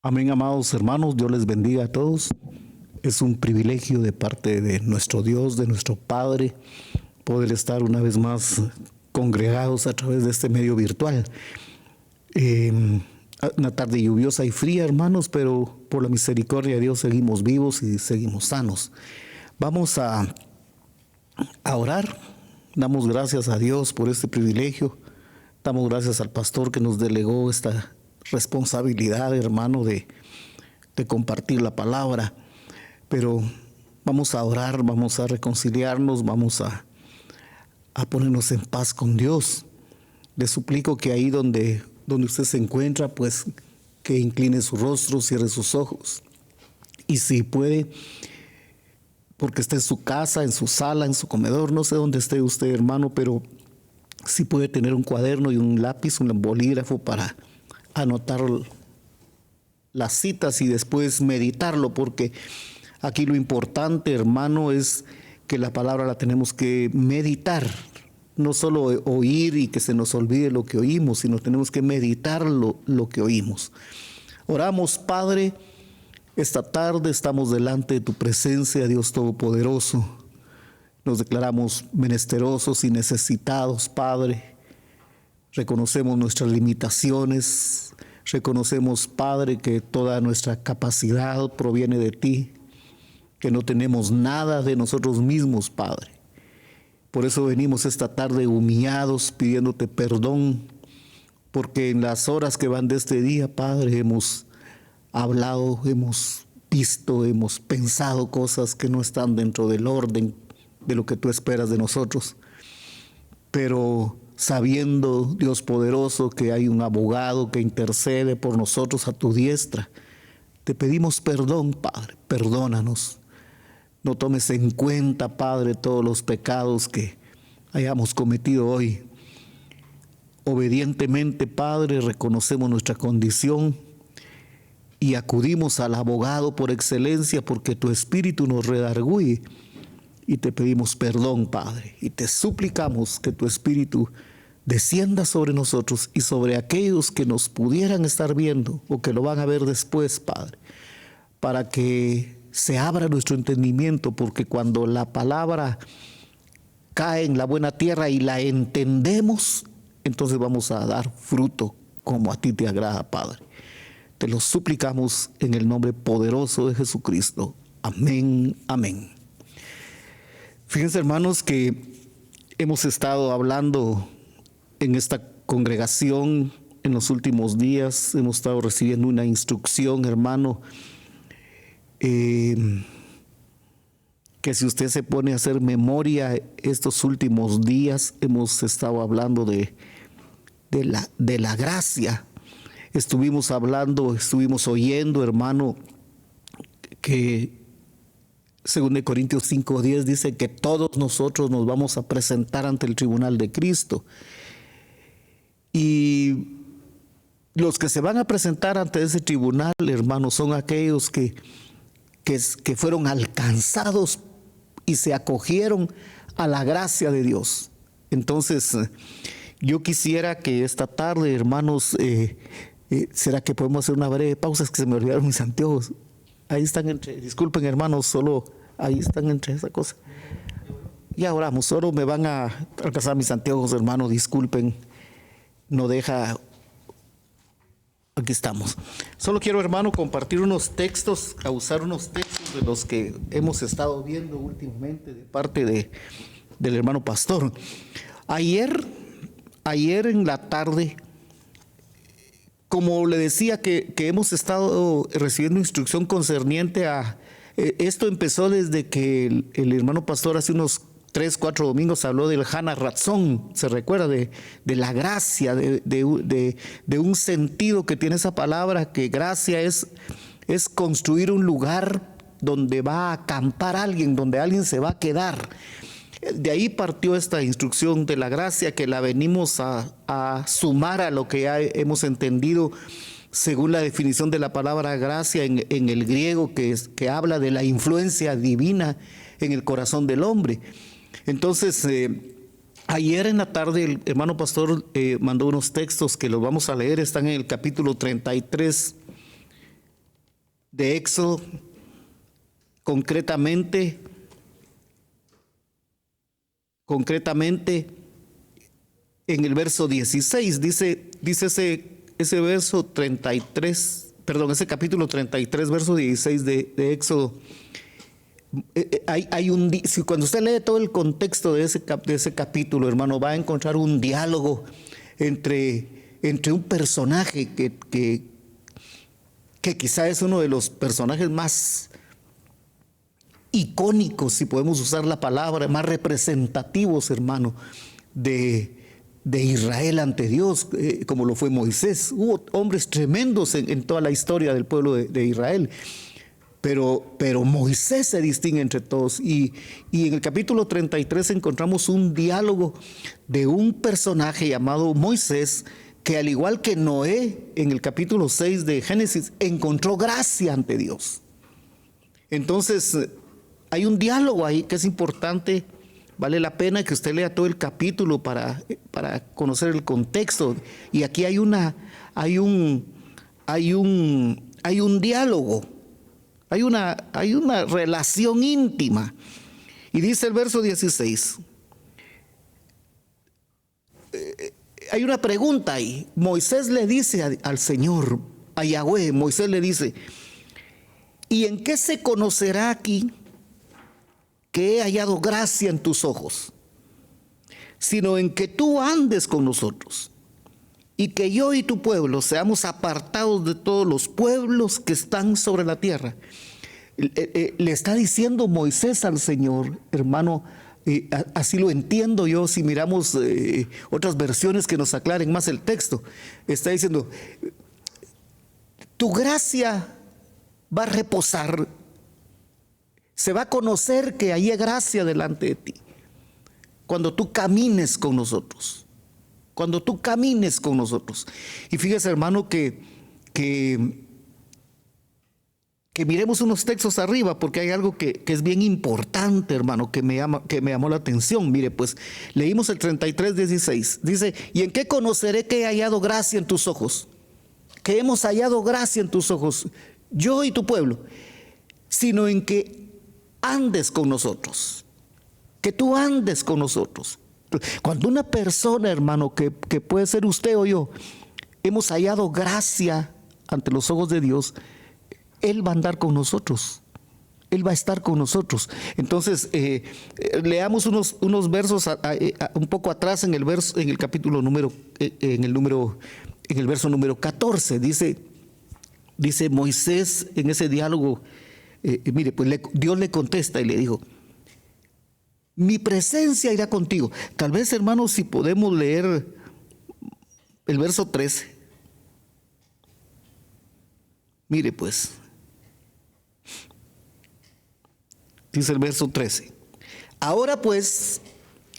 Amén, amados hermanos, Dios les bendiga a todos. Es un privilegio de parte de nuestro Dios, de nuestro Padre, poder estar una vez más congregados a través de este medio virtual. Una tarde lluviosa y fría, hermanos, pero por la misericordia de Dios seguimos vivos y seguimos sanos. Vamos a orar. Damos gracias a Dios por este privilegio. Damos gracias al pastor que nos delegó esta responsabilidad, hermano, de compartir la palabra. Pero vamos a orar, vamos a reconciliarnos, vamos a ponernos en paz con Dios. Le suplico que ahí donde usted se encuentra, pues que incline su rostro, cierre sus ojos. Y si puede, porque está en su casa, en su sala, en su comedor, no sé dónde esté usted, hermano, pero si puede tener un cuaderno y un lápiz, un bolígrafo para anotar las citas y después meditarlo, porque aquí lo importante, hermano, es que la palabra la tenemos que meditar, no solo oír y que se nos olvide lo que oímos, sino tenemos que meditar lo que oímos. Oramos, Padre, esta tarde estamos delante de tu presencia, Dios Todopoderoso. Nos declaramos menesterosos y necesitados, Padre. Reconocemos nuestras limitaciones. Reconocemos, Padre, que toda nuestra capacidad proviene de ti, que no tenemos nada de nosotros mismos, Padre. Por eso venimos esta tarde humillados, pidiéndote perdón, porque en las horas que van de este día, Padre, hemos hablado, hemos visto, hemos pensado cosas que no están dentro del orden de lo que tú esperas de nosotros. Pero sabiendo, Dios poderoso, que hay un abogado que intercede por nosotros a tu diestra, te pedimos perdón, Padre, perdónanos. No tomes en cuenta, Padre, todos los pecados que hayamos cometido hoy. Obedientemente, Padre, reconocemos nuestra condición y acudimos al abogado por excelencia, porque tu Espíritu nos redarguye. Y te pedimos perdón, Padre, y te suplicamos que tu Espíritu descienda sobre nosotros y sobre aquellos que nos pudieran estar viendo o que lo van a ver después, Padre, para que se abra nuestro entendimiento, porque cuando la palabra cae en la buena tierra y la entendemos, entonces vamos a dar fruto como a ti te agrada, Padre. Te lo suplicamos en el nombre poderoso de Jesucristo. Amén, amén. Fíjense, hermanos, que hemos estado hablando en esta congregación en los últimos días, hemos estado recibiendo una instrucción, hermano, que si usted se pone a hacer memoria, estos últimos días hemos estado hablando de la gracia. Estuvimos oyendo, hermano, que 2 Corintios 5:10 dice que todos nosotros nos vamos a presentar ante el tribunal de Cristo. Y los que se van a presentar ante ese tribunal, hermanos, son aquellos que fueron alcanzados y se acogieron a la gracia de Dios. Entonces, yo quisiera que esta tarde, hermanos, ¿será que podemos hacer una breve pausa? Es que se me olvidaron mis anteojos. Ahí están disculpen, hermanos, solo ahí están entre esa cosa. Ya oramos, solo me van a alcanzar mis anteojos, hermanos, disculpen. No deja. Aquí estamos. Solo quiero, hermano, compartir unos textos, a usar unos textos de los que hemos estado viendo últimamente de parte del hermano pastor. Ayer en la tarde, como le decía que hemos estado recibiendo instrucción concerniente a... esto empezó desde que el hermano pastor hace unos 3, 4 domingos habló del Hana Ratzón, se recuerda de la gracia, de un sentido que tiene esa palabra, que gracia es construir un lugar donde va a acampar alguien, donde alguien se va a quedar. De ahí partió esta instrucción de la gracia, que la venimos a sumar a lo que ya hemos entendido según la definición de la palabra gracia en el griego, que habla de la influencia divina en el corazón del hombre. Entonces, ayer en la tarde el hermano pastor mandó unos textos que los vamos a leer, están en el capítulo 33 de Éxodo, concretamente en el verso 16, dice ese verso 33, perdón, ese capítulo 33, verso 16 de Éxodo. Cuando usted lee todo el contexto de ese capítulo, hermano, va a encontrar un diálogo entre un personaje que quizá es uno de los personajes más icónicos, si podemos usar la palabra, más representativos, hermano, de Israel ante Dios, como lo fue Moisés. Hubo hombres tremendos en toda la historia del pueblo de Israel, pero Moisés se distingue entre todos. Y en el capítulo 33 encontramos un diálogo de un personaje llamado Moisés, que al igual que Noé, en el capítulo 6 de Génesis, encontró gracia ante Dios. Entonces, hay un diálogo ahí que es importante. Vale la pena que usted lea todo el capítulo para conocer el contexto. Y aquí hay un diálogo, hay una relación íntima. Y dice el verso 16. Hay una pregunta ahí. Moisés le dice al Señor, a Yahweh, Moisés le dice: ¿y en qué se conocerá aquí que he hallado gracia en tus ojos? Sino en que tú andes con nosotros, y que yo y tu pueblo seamos apartados de todos los pueblos que están sobre la tierra. Le está diciendo Moisés al Señor, hermano, así lo entiendo yo, si miramos otras versiones que nos aclaren más el texto. Está diciendo: tu gracia va a reposar, se va a conocer que hay gracia delante de ti cuando tú camines con nosotros, cuando tú camines con nosotros. Y fíjese, hermano, que miremos unos textos arriba, porque hay algo que es bien importante, hermano, que me llamó la atención. Mire, pues leímos el 33:16, dice: ¿y en qué conoceré que he hallado gracia en tus ojos? Que hemos hallado gracia en tus ojos, yo y tu pueblo, sino en que andes con nosotros, que tú andes con nosotros. Cuando una persona, hermano, que puede ser usted o yo, hemos hallado gracia ante los ojos de Dios, Él va a andar con nosotros, Él va a estar con nosotros. Entonces, leamos unos versos un poco atrás en el capítulo en el verso número 14, dice Moisés en ese diálogo. Mire, pues Dios le contesta y le dijo: mi presencia irá contigo. Tal vez, hermanos, si podemos leer el verso 13. Mire, pues, dice el verso 13: ahora pues,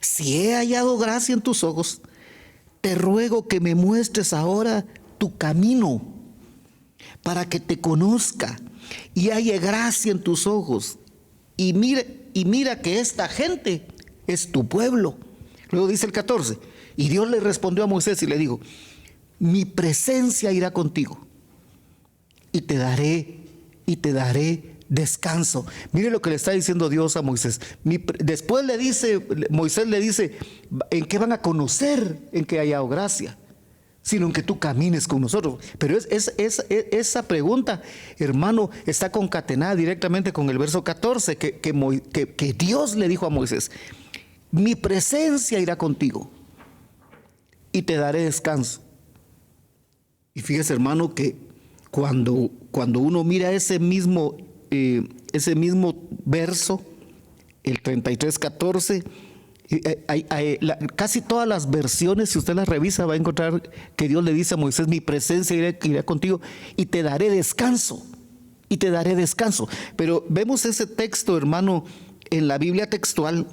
si he hallado gracia en tus ojos, te ruego que me muestres ahora tu camino, para que te conozca y halle gracia en tus ojos. Y mira que esta gente es tu pueblo. Luego dice el 14: y Dios le respondió a Moisés y le dijo: mi presencia irá contigo y te daré descanso. Mire lo que le está diciendo Dios a Moisés. Después Moisés le dice: ¿en qué van a conocer en que haya gracia? Sino en que tú camines con nosotros. Pero esa pregunta, hermano, está concatenada directamente con el verso 14, que Dios le dijo a Moisés: mi presencia irá contigo y te daré descanso. Y fíjese, hermano, que cuando uno mira ese mismo verso, el 33:14, casi todas las versiones, si usted las revisa, va a encontrar que Dios le dice a Moisés: mi presencia irá contigo y te daré descanso, y te daré descanso. Pero vemos ese texto, hermano, en la Biblia textual,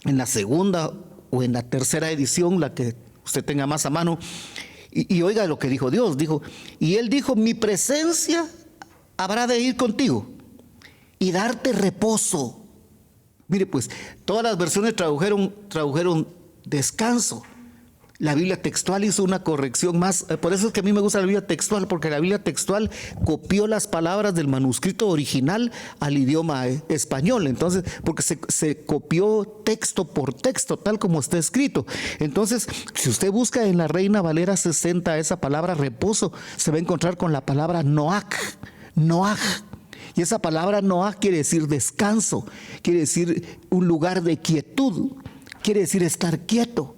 en la segunda o en la tercera edición, la que usted tenga más a mano, y oiga lo que dijo Dios. Y él dijo: mi presencia habrá de ir contigo y darte reposo. Mire, pues, todas las versiones tradujeron descanso. La Biblia textual hizo una corrección más. Por eso es que a mí me gusta la Biblia textual, porque la Biblia textual copió las palabras del manuscrito original al idioma español. Entonces, porque se copió texto por texto, tal como está escrito. Entonces, si usted busca en la Reina Valera 60 esa palabra reposo, se va a encontrar con la palabra noach. Noach. Y esa palabra noach quiere decir descanso, quiere decir un lugar de quietud, quiere decir estar quieto.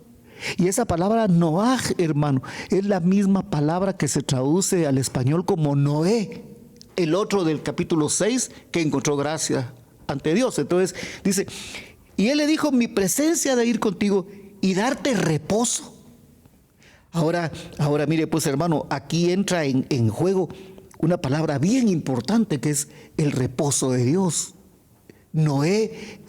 Y esa palabra noach, hermano, es la misma palabra que se traduce al español como Noé, el otro del capítulo 6 que encontró gracia ante Dios. Entonces dice, y él le dijo, mi presencia ha de ir contigo y darte reposo. Ahora mire pues, hermano, aquí entra en juego una palabra bien importante que es el reposo de Dios. Noé,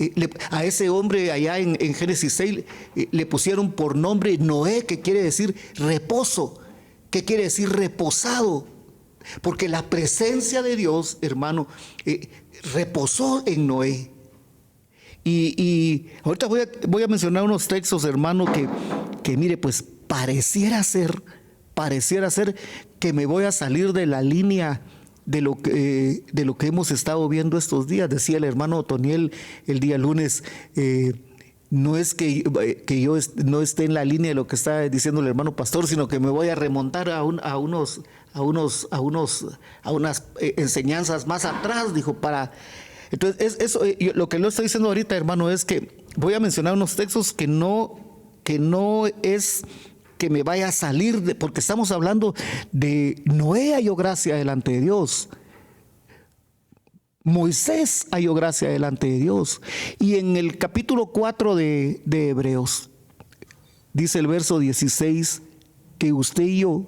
a ese hombre allá en Génesis 6 le pusieron por nombre Noé, que quiere decir reposo, que quiere decir reposado, porque la presencia de Dios, hermano, reposó en Noé. Y ahorita voy a mencionar unos textos, hermano, que mire, pues pareciera ser que me voy a salir de la línea de lo que hemos estado viendo estos días. Decía el hermano Otoniel el día lunes, no es que yo no esté en la línea de lo que está diciendo el hermano pastor, sino que me voy a remontar a unas enseñanzas más atrás, dijo, entonces eso, lo que le estoy diciendo ahorita, hermano, es que voy a mencionar unos textos que no es que me vaya a salir, porque estamos hablando de Noé halló gracia delante de Dios. Moisés halló gracia delante de Dios. Y en el capítulo 4 de Hebreos, dice el verso 16, que usted y yo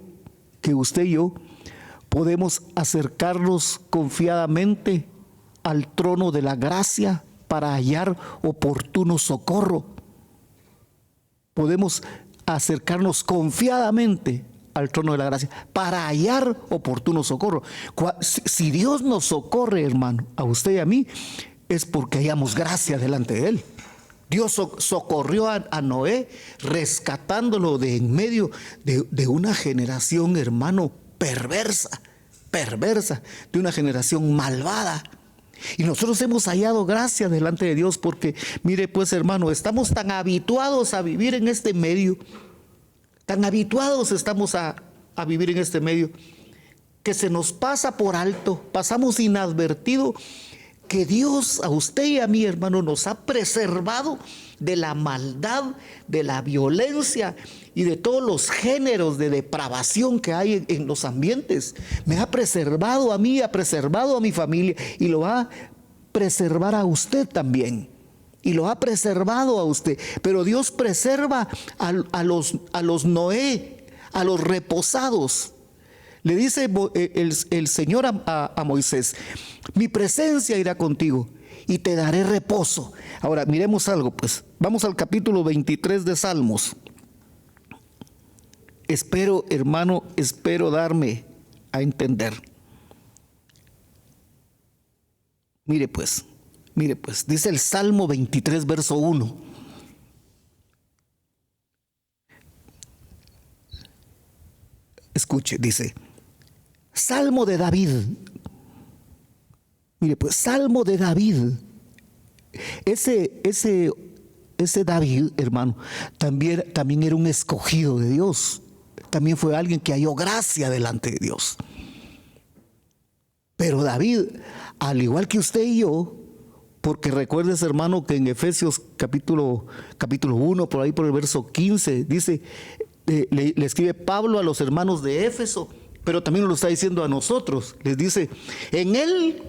podemos acercarnos confiadamente al trono de la gracia para hallar oportuno socorro. Podemos acercarnos confiadamente al trono de la gracia para hallar oportuno socorro. Si Dios nos socorre, hermano, a usted y a mí, es porque hallamos gracia delante de Él. Dios socorrió a Noé, rescatándolo de en medio de una generación, hermano, perversa, de una generación malvada. Y nosotros hemos hallado gracia delante de Dios porque, mire pues, hermano, estamos tan habituados a vivir en este medio, tan habituados estamos a vivir en este medio, que se nos pasa por alto, pasamos inadvertido, que Dios a usted y a mí, hermano, nos ha preservado de la maldad, de la violencia y de todos los géneros de depravación que hay en los ambientes. Me ha preservado a mí, ha preservado a mi familia y lo va a preservar a usted también. Y lo ha preservado a usted. Pero Dios preserva a los Noé, a los reposados. Le dice el Señor a Moisés, mi presencia irá contigo y te daré reposo. Ahora miremos algo, pues vamos al capítulo 23 de Salmos. Espero, hermano, darme a entender. Mire pues, dice el Salmo 23, verso 1. Escuche, dice, Salmo de David. Mire pues, Salmo de David. Ese David, hermano, también era un escogido de Dios. También fue alguien que halló gracia delante de Dios. Pero David, al igual que usted y yo, porque recuerdes, hermano, que en Efesios capítulo 1, por ahí por el verso 15, dice, le escribe Pablo a los hermanos de Éfeso, pero también lo está diciendo a nosotros. Les dice, en él,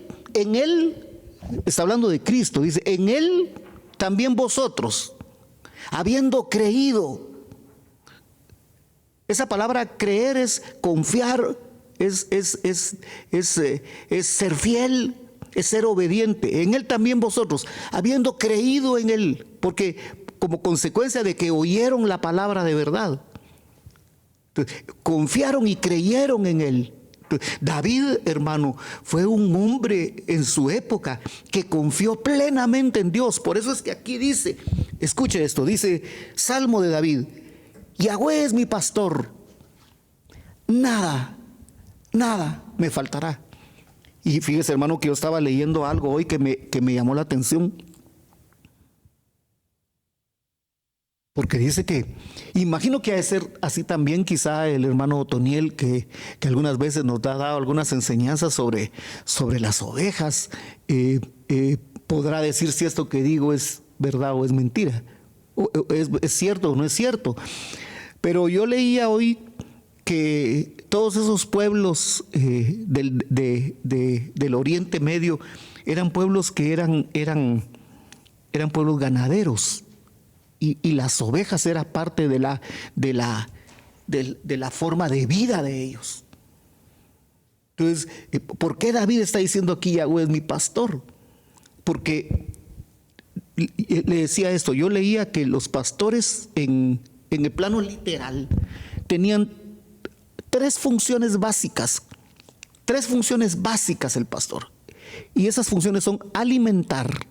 está hablando de Cristo, dice, en él también vosotros, habiendo creído. Esa palabra creer es confiar, es ser fiel, es ser obediente. En él también vosotros, habiendo creído en él, porque como consecuencia de que oyeron la palabra de verdad, confiaron y creyeron en él. David, hermano, fue un hombre en su época que confió plenamente en Dios. Por eso es que aquí dice, escuche esto, dice Salmo de David, Yahweh es mi pastor. Nada me faltará. Y fíjese, hermano, que yo estaba leyendo algo hoy que me llamó la atención. Porque dice que, imagino que ha de ser así también quizá el hermano Otoniel, que algunas veces nos ha dado algunas enseñanzas sobre las ovejas. Podrá decir si esto que digo es verdad o es mentira, o es cierto o no es cierto. Pero yo leía hoy que todos esos pueblos del Oriente Medio eran pueblos que eran pueblos ganaderos. Y las ovejas era parte de la forma de vida de ellos. Entonces, ¿por qué David está diciendo aquí Yahweh es mi pastor? Porque le decía esto, yo leía que los pastores en el plano literal tenían tres funciones básicas el pastor. Y esas funciones son alimentar.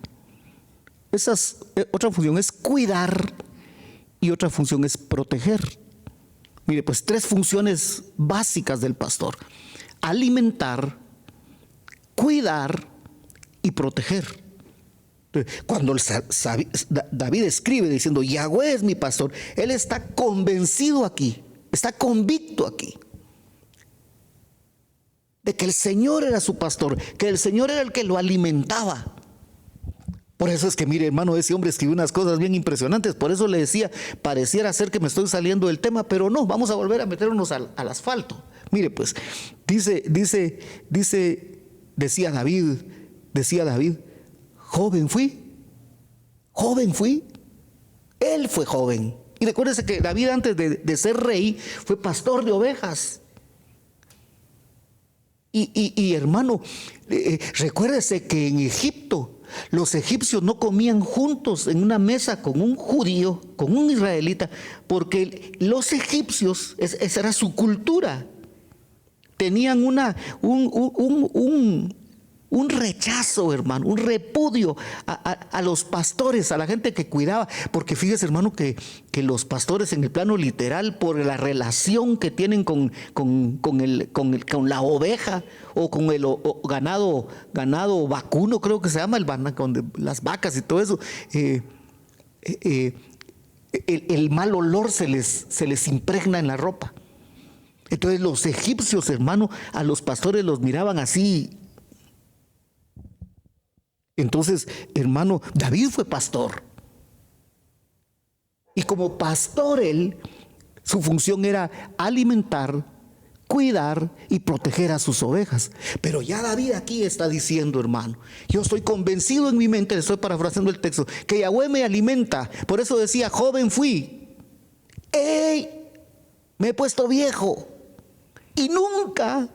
Otra función es cuidar y otra función es proteger. Mire, pues tres funciones básicas del pastor: alimentar, cuidar y proteger. Cuando David escribe diciendo Yahweh es mi pastor, él está convencido aquí, está convicto aquí de que el Señor era su pastor, que el Señor era el que lo alimentaba. Por eso es que, mire, hermano, ese hombre escribió unas cosas bien impresionantes. Por eso le decía, pareciera ser que me estoy saliendo del tema, pero no, vamos a volver a meternos al asfalto. Mire, pues, decía David, joven fui. Él fue joven. Y recuérdese que David, antes de ser rey, fue pastor de ovejas. Y hermano, recuérdese que en Egipto los egipcios no comían juntos en una mesa con un judío, con un israelita, porque los egipcios, esa era su cultura, tenían un rechazo, hermano, un repudio a los pastores, a la gente que cuidaba, porque fíjese, hermano, que los pastores en el plano literal, por la relación que tienen con la oveja o con el ganado vacuno, creo que se llama, con las vacas y todo eso, el mal olor se les impregna en la ropa. Entonces los egipcios, hermano, a los pastores los miraban así. Entonces, hermano, David fue pastor. Y como pastor él, su función era alimentar, cuidar y proteger a sus ovejas. Pero ya David aquí está diciendo, hermano, yo estoy convencido en mi mente, le estoy parafraseando el texto, que Yahweh me alimenta. Por eso decía, joven fui. ¡Ey! Me he puesto viejo. Y nunca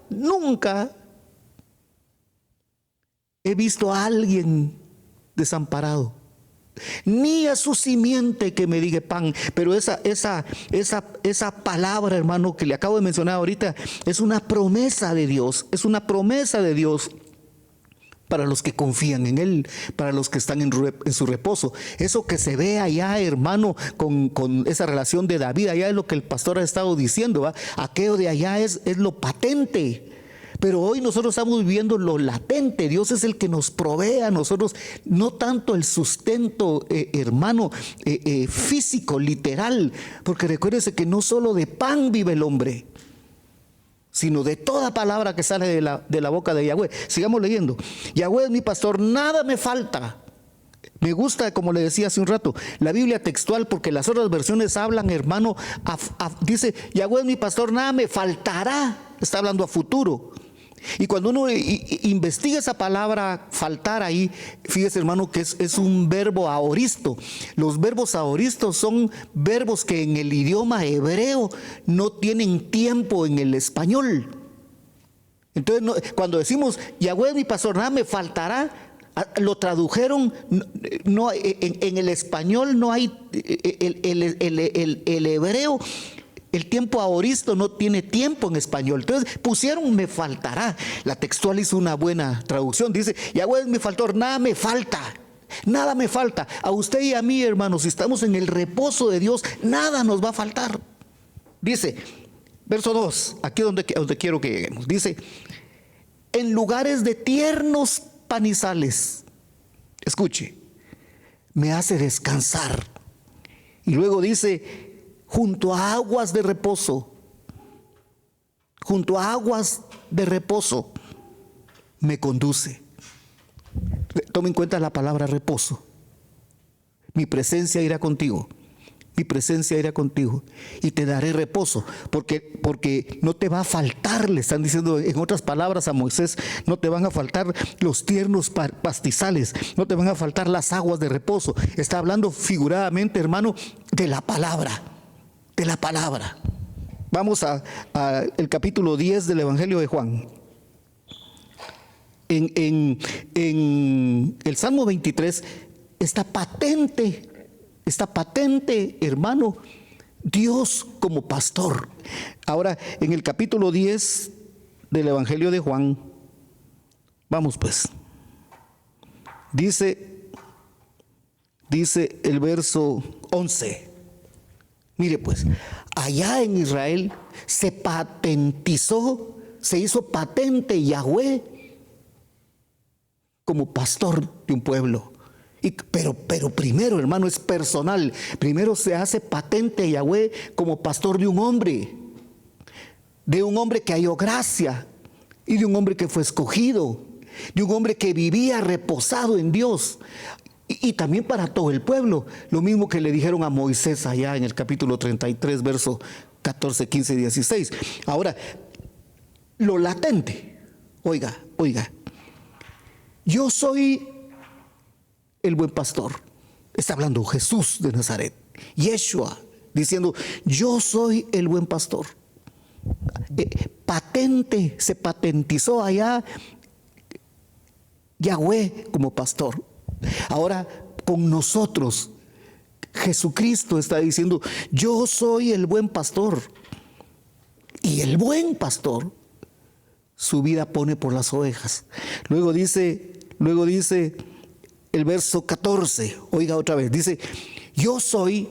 he visto a alguien desamparado, ni a su simiente que me diga pan. Pero esa palabra, hermano, que le acabo de mencionar ahorita, es una promesa de Dios, para los que confían en Él, para los que están en su reposo. Eso que se ve allá, hermano, con esa relación de David, allá es lo que el pastor ha estado diciendo, ¿va? Aquello de allá es lo patente. Pero hoy nosotros estamos viviendo lo latente. Dios es el que nos provee a nosotros, no tanto el sustento, hermano, físico, literal, porque recuérdese que no solo de pan vive el hombre, sino de toda palabra que sale de la boca de Yahweh. Sigamos leyendo. Yahweh es mi pastor, nada me falta. Me gusta, como le decía hace un rato, la Biblia textual, porque las otras versiones hablan, hermano, dice, Yahweh es mi pastor, nada me faltará. Está hablando a futuro. Y cuando uno investiga esa palabra faltar ahí, fíjese, hermano, que es un verbo aoristo. Los verbos aoristos son verbos que en el idioma hebreo no tienen tiempo en el español. Entonces, cuando decimos Yahweh es mi pastor, nada me faltará, lo tradujeron, no, en el español no hay, el hebreo, el tiempo aoristo no tiene tiempo en español. Entonces pusieron me faltará. La textual hizo una buena traducción. Dice, Yahweh es mi pastor, nada me falta. A usted y a mí, hermanos, si estamos en el reposo de Dios, nada nos va a faltar. Dice, verso 2, aquí donde quiero que lleguemos. Dice, en lugares de tiernos panizales, escuche, me hace descansar. Y luego dice, junto a aguas de reposo, junto a aguas de reposo, me conduce. Toma en cuenta la palabra reposo. Mi presencia irá contigo. Mi presencia irá contigo y te daré reposo, porque no te va a faltar, le están diciendo en otras palabras a Moisés, no te van a faltar los tiernos pastizales, no te van a faltar las aguas de reposo. Está hablando figuradamente, hermano, de la palabra, de la palabra. Vamos a el capítulo 10 del Evangelio de Juan. En el Salmo 23 está patente, hermano, Dios como pastor. Ahora, en el capítulo 10 del Evangelio de Juan, vamos pues, dice el verso 11, mire pues, allá en Israel se patentizó, se hizo patente Yahweh como pastor de un pueblo. Pero primero, hermano, es personal. Primero se hace patente Yahweh como pastor de un hombre que halló gracia, y de un hombre que fue escogido, de un hombre que vivía reposado en Dios, y también para todo el pueblo. Lo mismo que le dijeron a Moisés allá en el capítulo 33, verso 14, 15 y 16. Ahora, lo latente, oiga, yo soy el buen pastor. Está hablando Jesús de Nazaret, Yeshua, diciendo, yo soy el buen pastor. Patente, se patentizó allá Yahweh como pastor. Ahora con nosotros, Jesucristo está diciendo, yo soy el buen pastor. Y el buen pastor su vida pone por las ovejas. Luego dice el verso 14, oiga otra vez, dice, yo soy,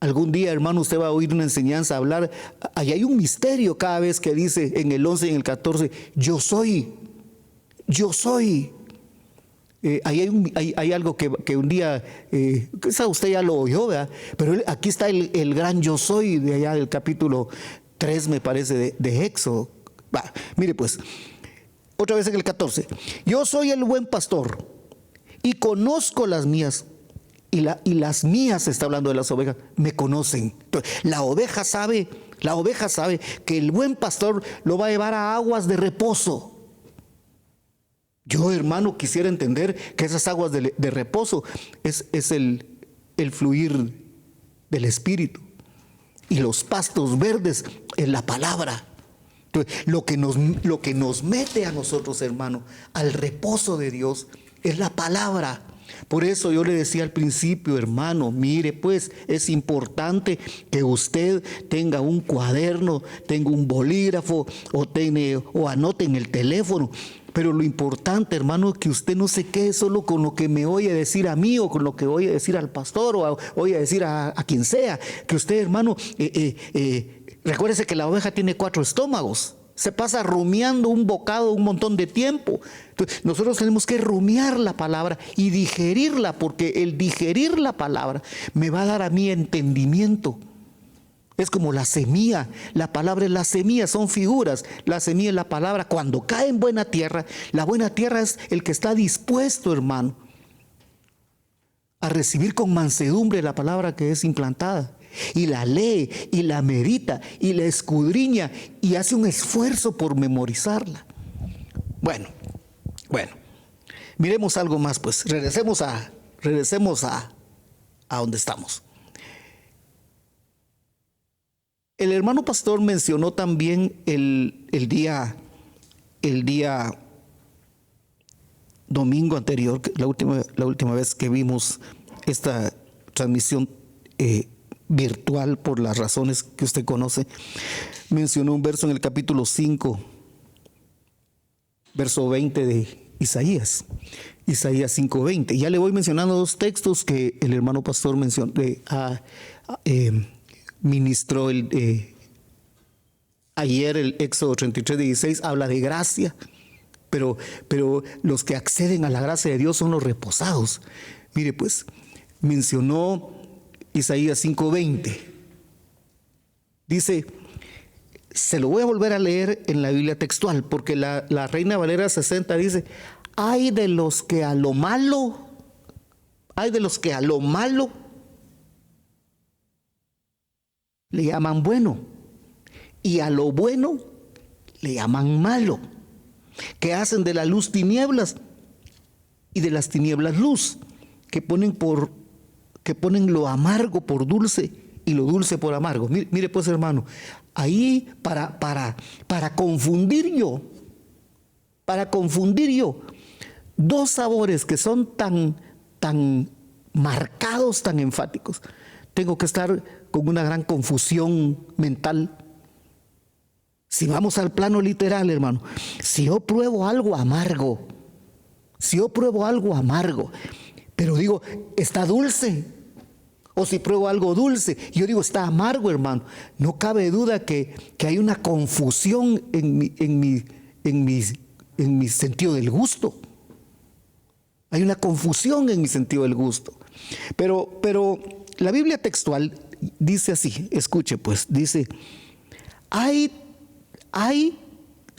algún día, hermano, usted va a oír una enseñanza hablar, ahí hay un misterio cada vez que dice en el 11 y en el 14, yo soy. Hay algo que un día, quizá usted ya lo oyó, ¿verdad? Pero aquí está el gran yo soy de allá del capítulo 3, me parece, de Éxodo. Mire pues, otra vez en el 14, yo soy el buen pastor y conozco las mías, y las mías, está hablando de las ovejas, me conocen. Entonces, la oveja sabe que el buen pastor lo va a llevar a aguas de reposo. Yo, hermano, quisiera entender que esas aguas de reposo es el fluir del Espíritu, y los pastos verdes es la palabra. Entonces, lo que nos mete a nosotros, hermano, al reposo de Dios es la palabra. Por eso yo le decía al principio, hermano, mire pues, es importante que usted tenga un cuaderno, tenga un bolígrafo o anote en el teléfono. Pero lo importante, hermano, es que usted no se quede solo con lo que me oye decir a mí, o con lo que oye decir al pastor, o oye decir a quien sea. Que usted, hermano, recuérdese que la oveja tiene 4 estómagos. Se pasa rumiando un bocado un montón de tiempo. Entonces, nosotros tenemos que rumiar la palabra y digerirla, porque el digerir la palabra me va a dar a mí entendimiento. Es como la semilla, la palabra es la semilla, son figuras. La semilla es la palabra. Cuando cae en buena tierra, la buena tierra es el que está dispuesto, hermano, a recibir con mansedumbre la palabra que es implantada. Y la lee, y la medita, y la escudriña, y hace un esfuerzo por memorizarla. Bueno, miremos algo más, pues. Regresemos a donde estamos. El hermano pastor mencionó también el día domingo anterior, la última vez que vimos esta transmisión virtual, por las razones que usted conoce, mencionó un verso en el capítulo 5, verso 20 de Isaías 5:20. Ya le voy mencionando 2 textos que el hermano pastor ministró ayer el Éxodo 33:16, habla de gracia, pero los que acceden a la gracia de Dios son los reposados. Mire, pues, mencionó Isaías 5:20. Dice, se lo voy a volver a leer en la Biblia textual, porque la Reina Valera 60 dice, hay de los que a lo malo le llaman bueno, y a lo bueno le llaman malo, que hacen de la luz tinieblas y de las tinieblas luz, que ponen lo amargo por dulce y lo dulce por amargo. Mire pues, hermano, ahí para confundir yo, dos sabores que son tan marcados, tan enfáticos, tengo que estar con una gran confusión mental. Si vamos al plano literal, hermano, si yo pruebo algo amargo, pero digo, está dulce, o si pruebo algo dulce, yo digo, está amargo, hermano, no cabe duda que hay una confusión en mi sentido del gusto. Hay una confusión en mi sentido del gusto. Pero la Biblia textual dice así, escuche pues, dice,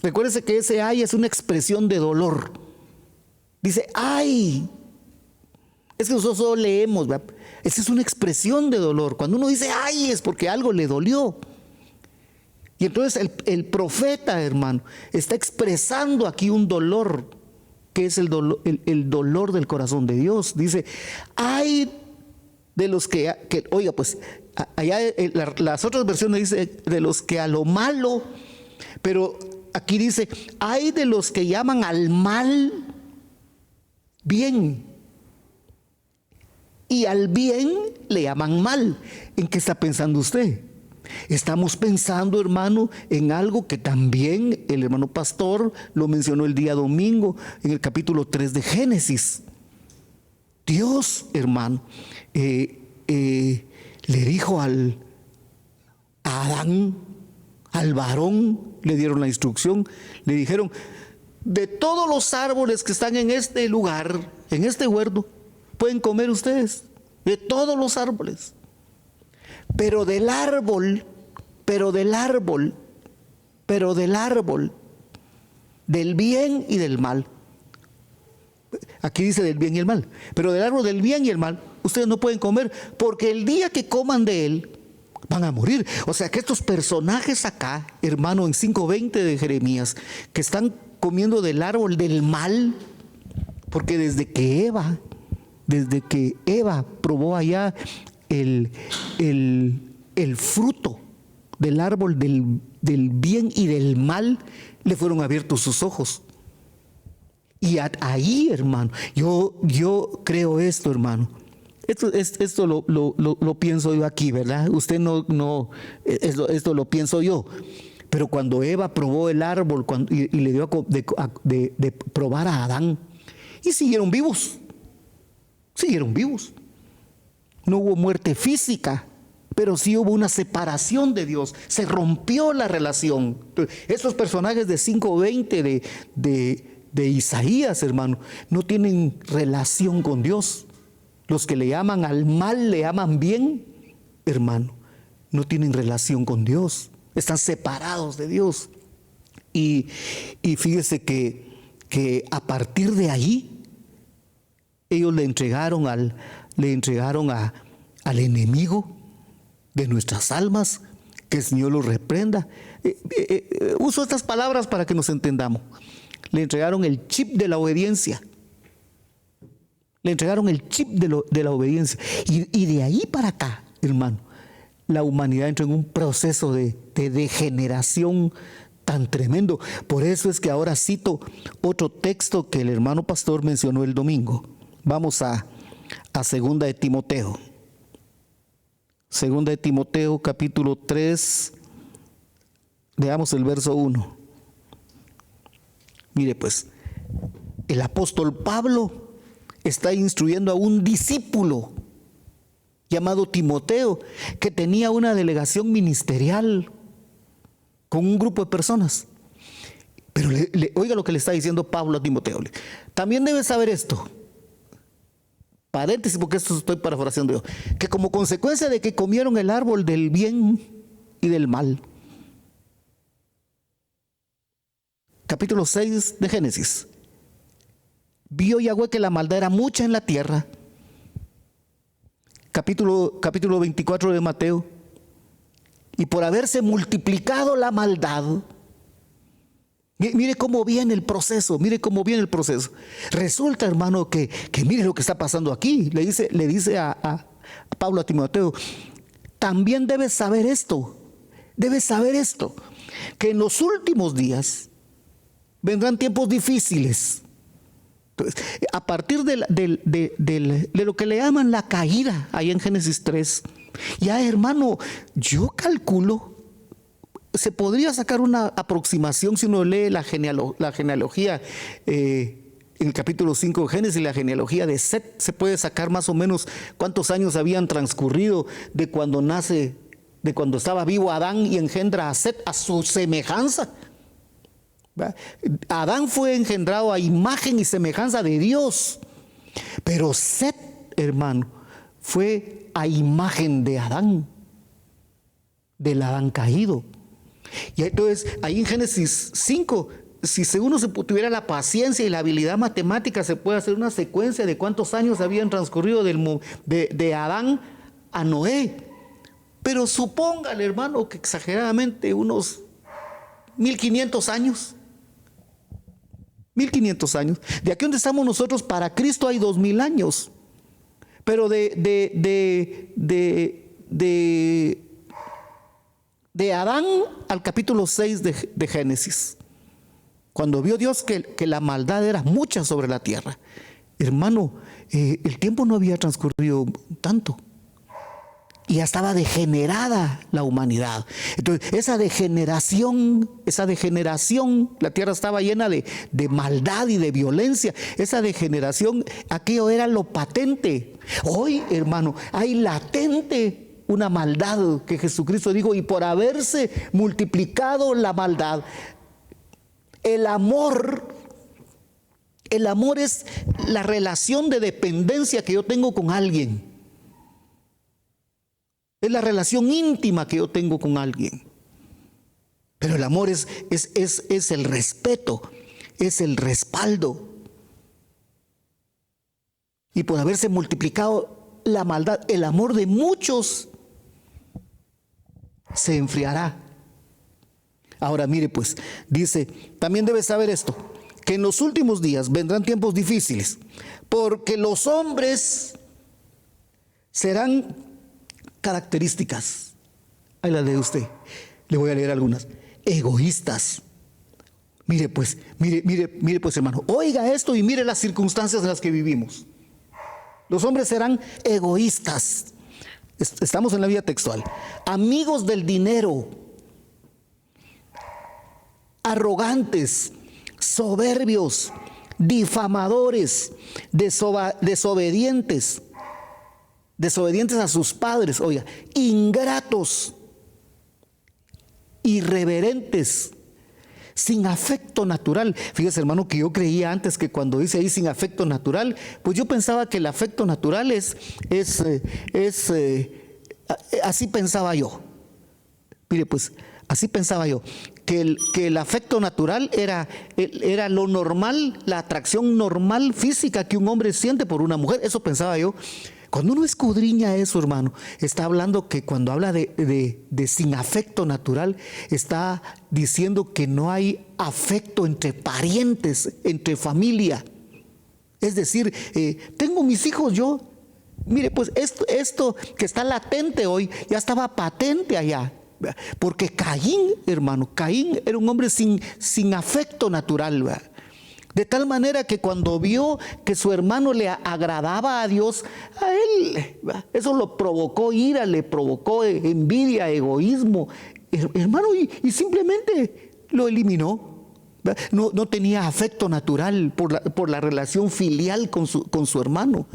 recuérdese que ese ay es una expresión de dolor. Dice, ay, es que nosotros solo leemos, ¿verdad? Esa es una expresión de dolor. Cuando uno dice ay es porque algo le dolió. Y entonces el profeta, hermano, está expresando aquí un dolor, que es el dolor del corazón de Dios. Dice, ay de los que oiga, pues allá las otras versiones dice de los que a lo malo, pero aquí dice, ay de los que llaman al mal bien, y al bien le llaman mal. ¿En qué está pensando usted? Estamos pensando, hermano, en algo que también el hermano pastor lo mencionó el día domingo en el capítulo 3 de Génesis. Dios, hermano, le dijo a Adán, al varón, le dieron la instrucción, le dijeron, de todos los árboles que están en este lugar, en este huerto, pueden comer ustedes, de todos los árboles. Pero del árbol del bien y del mal. Aquí dice del bien y el mal. Pero del árbol del bien y el mal, ustedes no pueden comer, porque el día que coman de él, van a morir. O sea que estos personajes acá, hermano, en 5:20 de Jeremías, que están comiendo del árbol del mal, porque desde que Eva probó allá el fruto del árbol del bien y del mal, le fueron abiertos sus ojos. Y ahí, hermano, yo creo esto, hermano. Esto lo pienso yo aquí, ¿verdad? Usted no esto lo pienso yo. Pero cuando Eva probó el árbol y le dio de probar a Adán, y siguieron vivos. No hubo muerte física, pero sí hubo una separación de Dios. Se rompió la relación. Esos personajes de 5:20 de Isaías, hermano, no tienen relación con Dios. Los que le llaman al mal, le llaman bien, hermano, no tienen relación con Dios. Están separados de Dios. Y fíjese que a partir de ahí, ellos le entregaron al enemigo de nuestras almas, que el Señor los reprenda. Uso estas palabras para que nos entendamos. Le entregaron el chip de la obediencia. Y de ahí para acá, hermano, la humanidad entró en un proceso de degeneración tan tremendo. Por eso es que ahora cito otro texto que el hermano pastor mencionó el domingo. Vamos a 2 de Timoteo. 2 de Timoteo capítulo 3, veamos el verso 1. Mire pues, el apóstol Pablo está instruyendo a un discípulo llamado Timoteo, que tenía una delegación ministerial con un grupo de personas. Pero oiga lo que le está diciendo Pablo a Timoteo. También debes saber esto, paréntesis porque esto estoy parafraseando yo, que como consecuencia de que comieron el árbol del bien y del mal. Capítulo 6 de Génesis. Vio Yahweh que la maldad era mucha en la tierra. Capítulo 24 de Mateo. Y por haberse multiplicado la maldad. Mire cómo viene el proceso, mire cómo viene el proceso. Resulta, hermano, que mire lo que está pasando aquí. Le dice a Pablo a Timoteo, también debes saber esto, que en los últimos días vendrán tiempos difíciles. Entonces, a partir de lo que le llaman la caída, ahí en Génesis 3, ya, hermano, yo calculo, se podría sacar una aproximación si uno lee la genealogía en el capítulo 5 de Génesis, la genealogía de Set, se puede sacar más o menos cuántos años habían transcurrido de cuando estaba vivo Adán y engendra a Set a su semejanza. Adán fue engendrado a imagen y semejanza de Dios, pero Set, hermano, fue a imagen de Adán, del Adán caído. Y entonces ahí en Génesis 5, si uno tuviera la paciencia y la habilidad matemática, se puede hacer una secuencia de cuántos años habían transcurrido de Adán a Noé. Pero supóngale, hermano, que exageradamente unos 1500 años. 1500 años. De aquí donde estamos nosotros para Cristo hay 2000 años. Pero de Adán al capítulo 6 de Génesis, cuando vio Dios que la maldad era mucha sobre la tierra, hermano, el tiempo no había transcurrido tanto y ya estaba degenerada la humanidad. Entonces esa degeneración, la tierra estaba llena de maldad y de violencia. Esa degeneración, aquello era lo patente. Hoy, hermano, hay latente una maldad que Jesucristo dijo, y por haberse multiplicado la maldad, el amor es la relación de dependencia que yo tengo con alguien. Es la relación íntima que yo tengo con alguien. Pero el amor es el respeto, es el respaldo. Y por haberse multiplicado la maldad, el amor de muchos se enfriará. Ahora mire pues, dice, también debes saber esto, que en los últimos días vendrán tiempos difíciles, porque los hombres serán características. Ahí la lee usted, le voy a leer algunas. Egoístas. Mire pues, hermano, oiga esto y mire las circunstancias en las que vivimos. Los hombres serán egoístas. Estamos en la vía textual. Amigos del dinero, arrogantes, soberbios, difamadores, desobedientes a sus padres, oiga, ingratos, irreverentes, sin afecto natural. Fíjese, hermano, que yo creía antes que cuando dice ahí sin afecto natural, pues yo pensaba que el afecto natural así pensaba yo. Mire, pues así pensaba yo, que el afecto natural era lo normal, la atracción normal física que un hombre siente por una mujer. Eso pensaba yo. Cuando uno escudriña eso, hermano, está hablando que cuando habla de sin afecto natural, está diciendo que no hay afecto entre parientes, entre familia. Es decir, tengo mis hijos yo. Mire, pues esto que está latente hoy, ya estaba patente allá. Porque Caín, hermano, Caín era un hombre sin afecto natural, ¿verdad? De tal manera que cuando vio que su hermano le agradaba a Dios, a él, eso lo provocó ira, le provocó envidia, egoísmo, hermano, y simplemente lo eliminó. No tenía afecto natural por la relación filial con su hermano.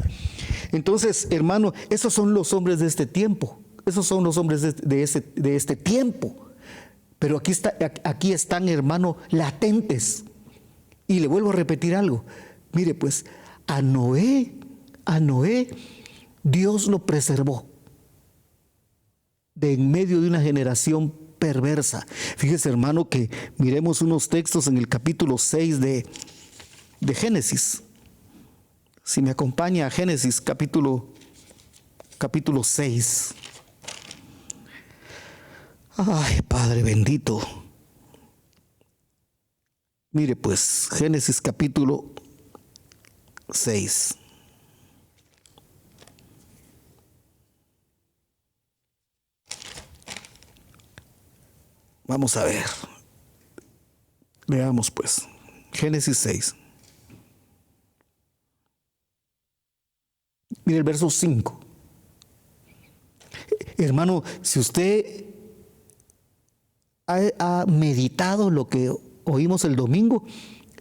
Entonces, hermano, esos son los hombres de este tiempo. Esos son los hombres de este tiempo. Pero aquí están, hermano, latentes. Y le vuelvo a repetir algo. Mire, pues, a Noé, Dios lo preservó de en medio de una generación perversa. Fíjese, hermano, que miremos unos textos en el capítulo 6 de Génesis. Si me acompaña a Génesis, capítulo 6. Ay, Padre bendito. Mire pues, Génesis capítulo 6. Vamos a ver. Veamos pues. Génesis 6. Mire el verso 5. Hermano, si usted ha meditado lo que oímos el domingo,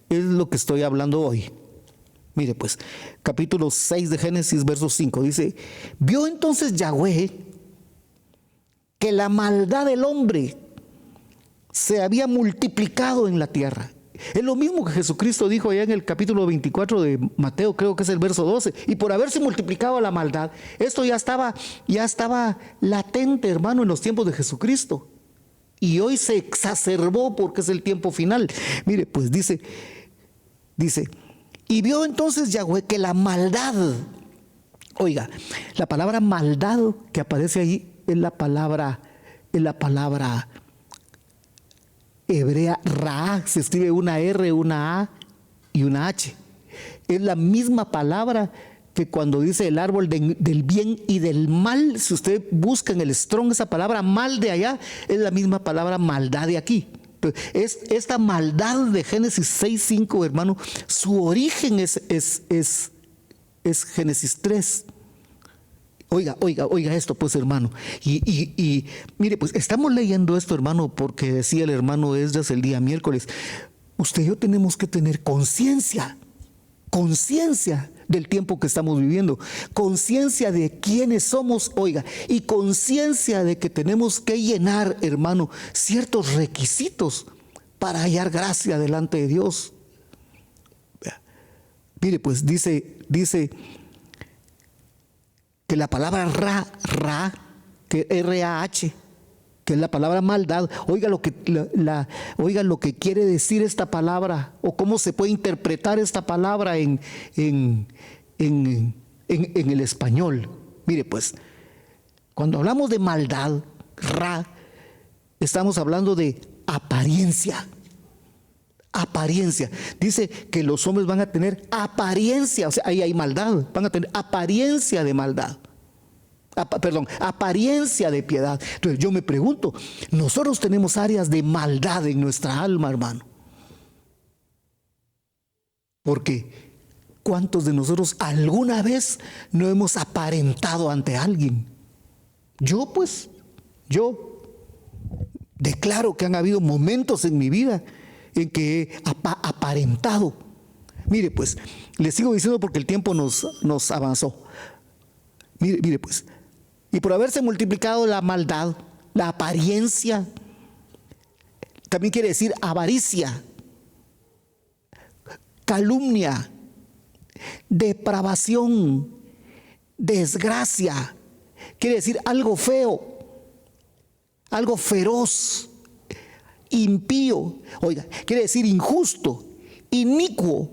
es lo que estoy hablando hoy. Mire pues, capítulo 6 de Génesis, verso 5, dice: vio entonces Yahweh que la maldad del hombre se había multiplicado en la tierra. Es lo mismo que Jesucristo dijo allá en el capítulo 24 de Mateo, creo que es el verso 12. Y por haberse multiplicado la maldad, esto ya estaba latente, hermano, en los tiempos de Jesucristo. Y hoy se exacerbó porque es el tiempo final. Mire, pues dice, y vio entonces Yahweh que la maldad, oiga, la palabra maldad que aparece ahí es la palabra hebrea Ra, se escribe una R, una A y una H. Es la misma palabra que cuando dice el árbol del bien y del mal. Si usted busca en el Strong esa palabra mal de allá, es la misma palabra maldad de aquí. Es esta maldad de Génesis 6:5, hermano, su origen es Génesis 3. Oiga esto pues, hermano. Y mire, pues estamos leyendo esto, hermano, porque decía el hermano Esdras el día miércoles, usted y yo tenemos que tener conciencia del tiempo que estamos viviendo, conciencia de quiénes somos, oiga, y conciencia de que tenemos que llenar, hermano, ciertos requisitos para hallar gracia delante de Dios. Mire, pues dice que la palabra Ra, que R-A-H, que es la palabra maldad, oiga lo que quiere decir esta palabra, o cómo se puede interpretar esta palabra en el español. Mire pues, cuando hablamos de maldad, Ra, estamos hablando de apariencia. Apariencia. Dice que los hombres van a tener apariencia, o sea, ahí hay maldad, van a tener apariencia de maldad. Apariencia de piedad. Entonces yo me pregunto, nosotros tenemos áreas de maldad en nuestra alma, hermano. Porque ¿cuántos de nosotros alguna vez no hemos aparentado ante alguien? Yo declaro que han habido momentos en mi vida en que he aparentado. Mire pues, le sigo diciendo porque el tiempo nos avanzó. Mire pues, y por haberse multiplicado la maldad, la apariencia, también quiere decir avaricia, calumnia, depravación, desgracia, quiere decir algo feo, algo feroz, impío, oiga, quiere decir injusto, inicuo,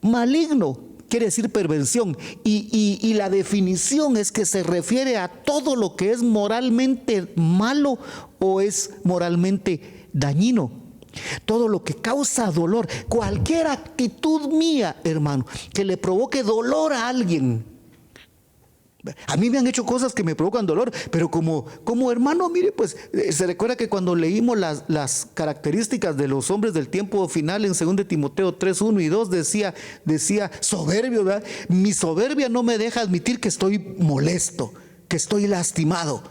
maligno, quiere decir perversión, y la definición es que se refiere a todo lo que es moralmente malo o es moralmente dañino, todo lo que causa dolor, cualquier actitud mía, hermano, que le provoque dolor a alguien. A mí me han hecho cosas que me provocan dolor, pero como hermano, mire, pues se recuerda que cuando leímos las características de los hombres del tiempo final en 2 Timoteo 3:1 y 2 decía soberbio, ¿verdad? Mi soberbia no me deja admitir que estoy molesto, que estoy lastimado.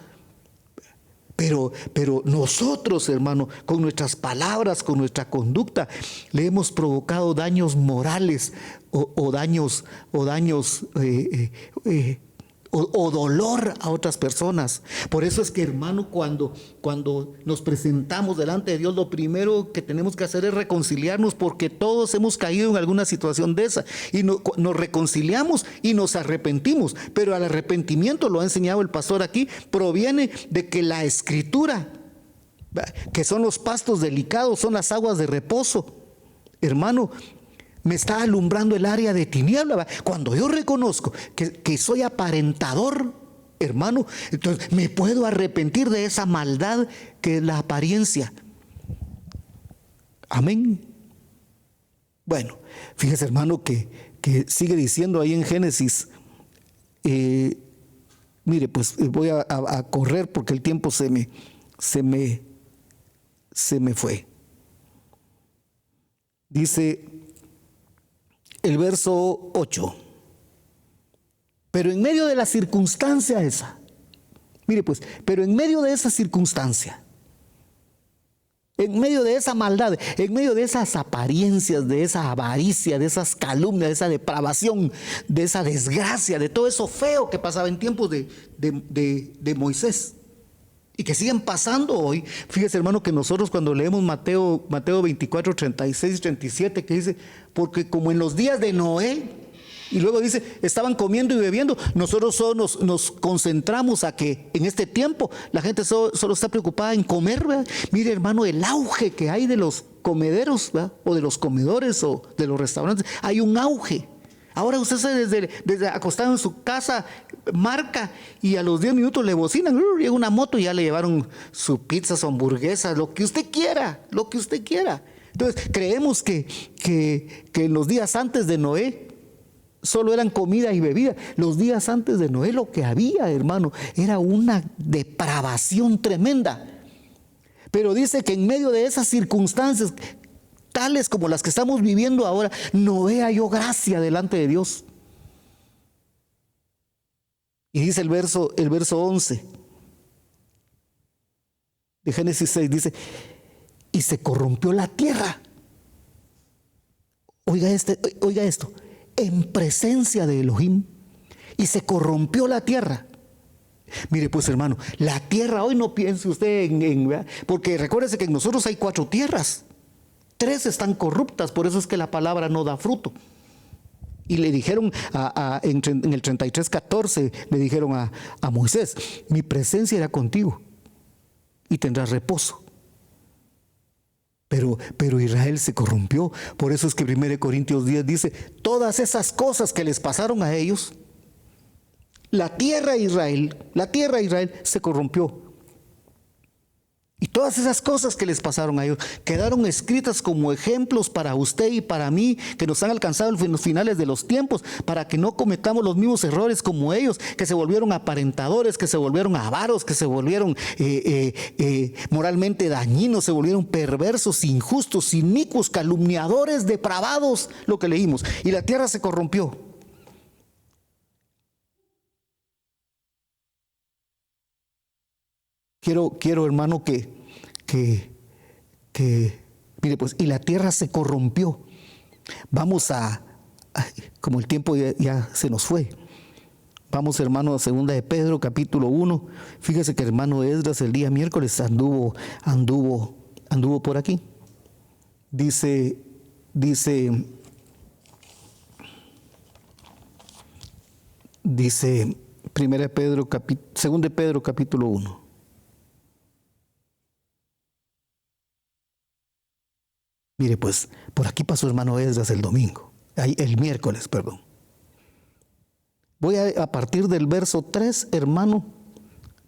pero nosotros, hermano, con nuestras palabras, con nuestra conducta, le hemos provocado daños morales o daños o dolor a otras personas. Por eso es que, hermano, cuando nos presentamos delante de Dios, lo primero que tenemos que hacer es reconciliarnos, porque todos hemos caído en alguna situación de esa, y nos reconciliamos y nos arrepentimos. Pero el arrepentimiento, lo ha enseñado el pastor aquí, proviene de que la escritura, que son los pastos delicados, son las aguas de reposo, hermano, me está alumbrando el área de tiniebla. Cuando yo reconozco que soy aparentador, hermano, entonces me puedo arrepentir de esa maldad que es la apariencia. Amén. Bueno, fíjese, hermano, que sigue diciendo ahí en Génesis. Mire, pues voy a correr porque el tiempo se me fue. Dice el verso 8. Pero en medio de la circunstancia esa, mire pues, pero en medio de esa circunstancia, en medio de esa maldad, en medio de esas apariencias, de esa avaricia, de esas calumnias, de esa depravación, de esa desgracia, de todo eso feo que pasaba en tiempos de Moisés, y que siguen pasando hoy. Fíjese, hermano, que nosotros cuando leemos Mateo 24, 36 y 37, que dice, porque como en los días de Noé, y luego dice, estaban comiendo y bebiendo, nosotros solo nos concentramos a que en este tiempo la gente solo está preocupada en comer, ¿verdad? Mire, hermano, el auge que hay de los comederos, ¿verdad? O de los comedores o de los restaurantes, hay un auge. Ahora usted desde acostado en su casa marca y a los 10 minutos le bocinan, llega una moto y ya le llevaron su pizza, su hamburguesa, lo que usted quiera, lo que usted quiera. Entonces creemos que en los días antes de Noé solo eran comida y bebida. Los días antes de Noé lo que había, hermano, era una depravación tremenda. Pero dice que en medio de esas circunstancias tales como las que estamos viviendo ahora, Noé halló gracia delante de Dios. Y dice el verso 11 de Génesis 6, dice, y se corrompió la tierra. Oiga esto, en presencia de Elohim, y se corrompió la tierra. Mire pues, hermano, la tierra hoy, no piense usted porque recuérdese que en nosotros hay 4 tierras. 3 están corruptas, por eso es que la palabra no da fruto. Y le dijeron en el 33:14, le dijeron a Moisés, mi presencia irá contigo y tendrás reposo. Pero Israel se corrompió. Por eso es que 1 Corintios 10 dice, todas esas cosas que les pasaron a ellos, la tierra de Israel se corrompió. Y todas esas cosas que les pasaron a ellos quedaron escritas como ejemplos para usted y para mí, que nos han alcanzado en los finales de los tiempos, para que no cometamos los mismos errores como ellos, que se volvieron aparentadores, que se volvieron avaros, que se volvieron moralmente dañinos, se volvieron perversos, injustos, inicuos, calumniadores, depravados, lo que leímos. Y la tierra se corrompió. Quiero, hermano, que mire pues, y la tierra se corrompió. Vamos como el tiempo ya se nos fue. Vamos, hermano, a 2 de Pedro, capítulo 1. Fíjese que hermano Esdras el día miércoles anduvo por aquí. Dice 2 de Pedro, capítulo 1. Mire, pues, por aquí pasó hermano Esdras el miércoles. Voy a partir del verso 3, hermano,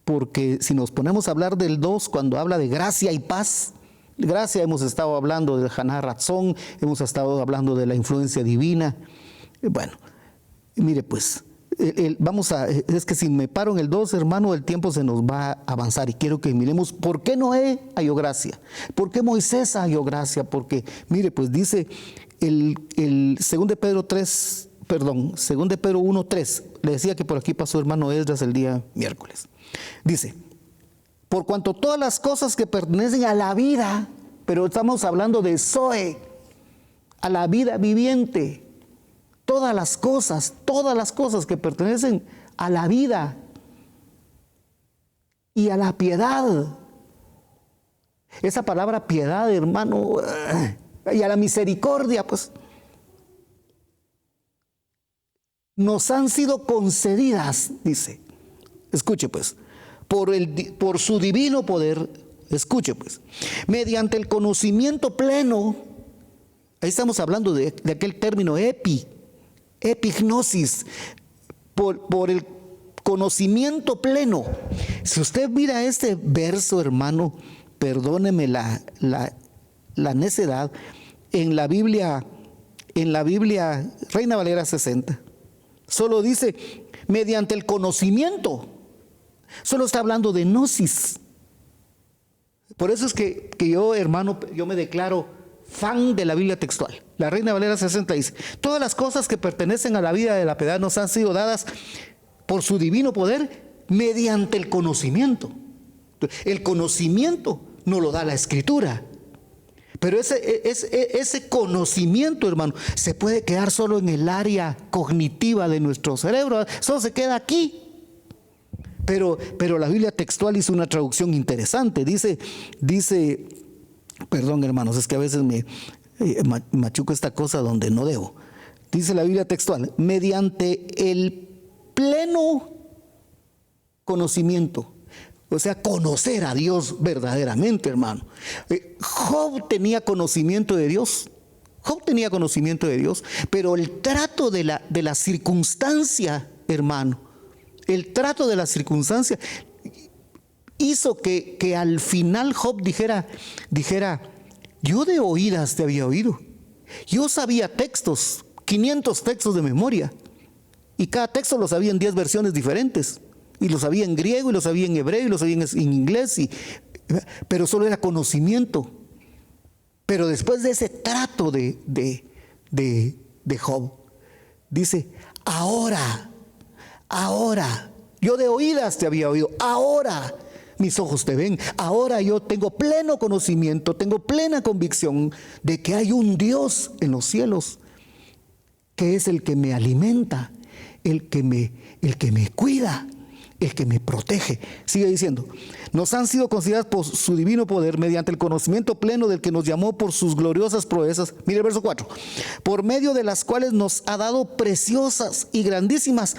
porque si nos ponemos a hablar del 2, cuando habla de gracia y paz, gracia hemos estado hablando del Haná Ratzón, hemos estado hablando de la influencia divina. Bueno, mire, pues, es que si me paro en el 2, hermano, el tiempo se nos va a avanzar y quiero que miremos por qué Noé halló gracia, por qué Moisés halló gracia, porque mire, pues dice el 2 de Pedro 1:3, le decía que por aquí pasó hermano Esdras el día miércoles. Dice, por cuanto todas las cosas que pertenecen a la vida, pero estamos hablando de Zoe, a la vida viviente, todas las cosas que pertenecen a la vida y a la piedad. Esa palabra piedad, hermano, y a la misericordia, pues, nos han sido concedidas, dice. Escuche, pues, por su divino poder, escuche, pues, mediante el conocimiento pleno. Ahí estamos hablando de aquel término epignosis, por el conocimiento pleno. Si usted mira este verso, hermano, perdóneme la necedad, en la Biblia Reina Valera 60, solo dice mediante el conocimiento, solo está hablando de gnosis. Por eso es que yo, hermano, yo me declaro fan de la Biblia textual. La Reina Valera 60 dice: todas las cosas que pertenecen a la vida de la piedad nos han sido dadas por su divino poder mediante el conocimiento. El conocimiento no lo da la Escritura, pero ese conocimiento, hermano, se puede quedar solo en el área cognitiva de nuestro cerebro, solo se queda aquí. Pero la Biblia textual hizo una traducción interesante. Dice, perdón, hermanos, es que a veces me machuco esta cosa donde no debo. Dice la Biblia textual: mediante el pleno conocimiento. O sea, conocer a Dios verdaderamente, hermano. Job tenía conocimiento de Dios. Pero el trato de la circunstancia, hermano, el trato de la circunstancia hizo que al final Job dijera, yo de oídas te había oído. Yo sabía textos, 500 textos de memoria, y cada texto lo sabía en 10 versiones diferentes. Y lo sabía en griego, y lo sabía en hebreo, y lo sabía en inglés, pero solo era conocimiento. Pero después de ese trato de Job, dice: ahora, yo de oídas te había oído, ahora mis ojos te ven, ahora yo tengo pleno conocimiento, tengo plena convicción de que hay un Dios en los cielos, que es el que me alimenta, el que me cuida, el que me protege. Sigue diciendo: nos han sido consideradas por su divino poder mediante el conocimiento pleno del que nos llamó por sus gloriosas proezas. Mire el verso 4: por medio de las cuales nos ha dado preciosas y grandísimas